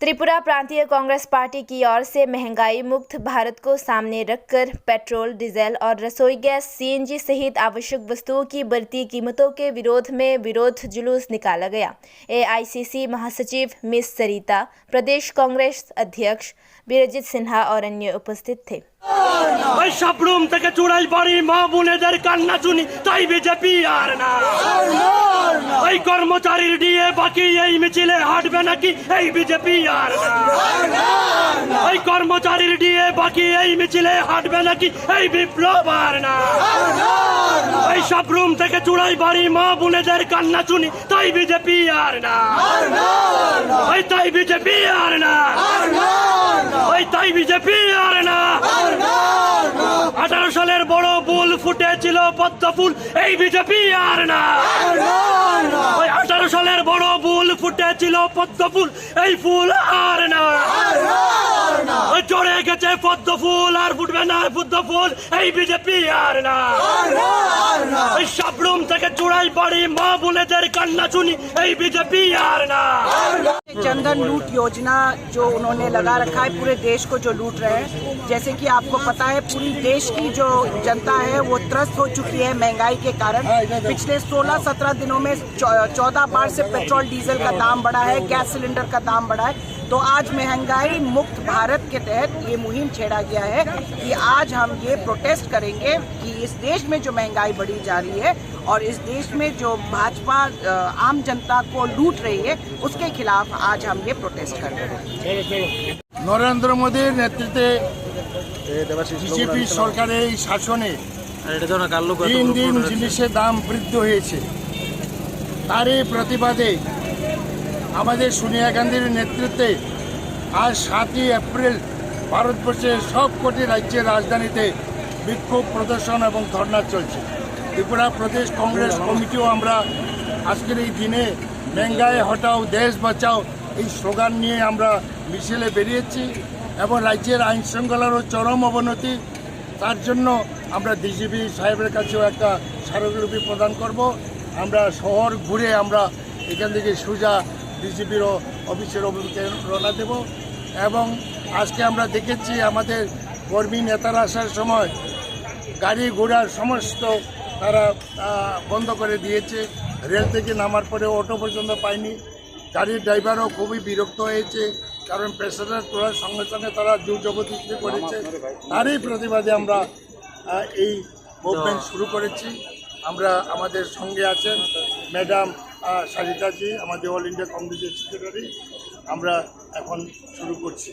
त्रिपुरा प्रांतीय कांग्रेस पार्टी की ओर से महंगाई मुक्त भारत को सामने रखकर पेट्रोल, डीजल और रसोई गैस, सीएनजी सहित आवश्यक वस्तुओं की बढ़ती कीमतों के विरोध में विरोध जुलूस निकाला गया। एआईसीसी महासचिव मिस सरिता, प्रदेश कांग्रेस अध्यक्ष बीरजित सिन्हा और अन्य उपस्थित थे। शबरूम থেকে চুড়াই বাড়ি মা বোনেদের কান্না শুনি তাই বিজেপি আর না। ওই কর্মচারীর ডিএ বাকি এই মিছিলে হাঁটবে নাকি এই বিজেপি আর না। ওই কর্মচারীর ডিএ বাকি এই মিছিলে হাঁটবে নাকি এই বিপ্লব আর না। ওই শবরুম থেকে চুড়াই বাড়ি মা বোনেদের কান্না শুনি তাই বিজেপি আর না। ওই তাই বিজেপি আর না। ওই তাই বিজেপি আর না। 18 সালের বড় ফুল ফুটেছিল পদ্ম ফুল এই বিজেপি আর না। ওই 18 সালের বড় ফুল ফুটেছিল পদ্ম ফুল এই ফুল আর না। ওই চড়ে গেছে পদ্ম ফুল আর ফুটবে না পদ্ম ফুল এই বিজেপি আর না। ওই শবরুম থেকে চূড়াই বাড়ি মা বোনেদের কান্না শুনি এই বিজেপি আর না। जनधन लूट योजना जो उन्होंने लगा रखा है, पूरे देश को जो लूट रहे हैं। जैसे कि आपको पता है, पूरी देश की जो जनता है वो त्रस्त हो चुकी है महंगाई के कारण। पिछले 16-17 दिनों में 14 बार से पेट्रोल डीजल का दाम बढ़ा है, गैस सिलेंडर का दाम बढ़ा है। तो आज महंगाई मुक्त भारत के तहत ये मुहिम छेड़ा गया है कि आज हम ये प्रोटेस्ट करेंगे कि इस देश में जो महंगाई बढ़ी जा रही है और इस देश में जो भाजपा आम जनता को लूट रही है उसके खिलाफ आज हम ये प्रोटेस्ट कर रहे हैं। নরেন্দ্র মোদীর নেতৃত্বে বিজেপি সরকারের এই শাসনে দিন দিন জিনিসের দাম বৃদ্ধি হয়েছে। তারই প্রতিবাদে আমাদের সোনিয়া গান্ধীর নেতৃত্বে আজ 7ই এপ্রিল ভারতবর্ষের সব কটি রাজ্যের রাজধানীতে বিক্ষোভ প্রদর্শন এবং ধর্না চলছে। ত্রিপুরা প্রদেশ কংগ্রেস কমিটিও আমরা আজকের এই দিনে महंगाई हटाओ देश बचाओ এই স্লোগান নিয়ে আমরা মিছিলে বেরিয়েছি এবং রাজ্যের আইন শৃঙ্খলারও চরম অবনতি। তার জন্য আমরা ডিজিপি সাহেবের কাছেও একটা স্মারকলিপি প্রদান করব। আমরা শহর ঘুরে আমরা এখান থেকে সোজা ডিজিপির অফিসের অভিমুখে রওনা দেব। এবং আজকে আমরা দেখেছি আমাদের কর্মী নেতারা আসার সময় গাড়ি ঘোড়ার সমস্ত তারা বন্ধ করে দিয়েছে। রেল থেকে নামার পরে অটো পর্যন্ত পায়নি। গাড়ির ড্রাইভারও খুবই বিরক্ত হয়েছে, কারণ প্যাসেঞ্জার তোলার সঙ্গে সঙ্গে তারা জবরদস্তি করেছে। তারই প্রতিবাদে আমরা এই মুভমেন্ট শুরু করেছি। আমরা আমাদের সঙ্গে আছেন ম্যাডাম সারিতাজি, আমাদের অল ইন্ডিয়া কংগ্রেসের সেক্রেটারি। আমরা এখন শুরু করছি।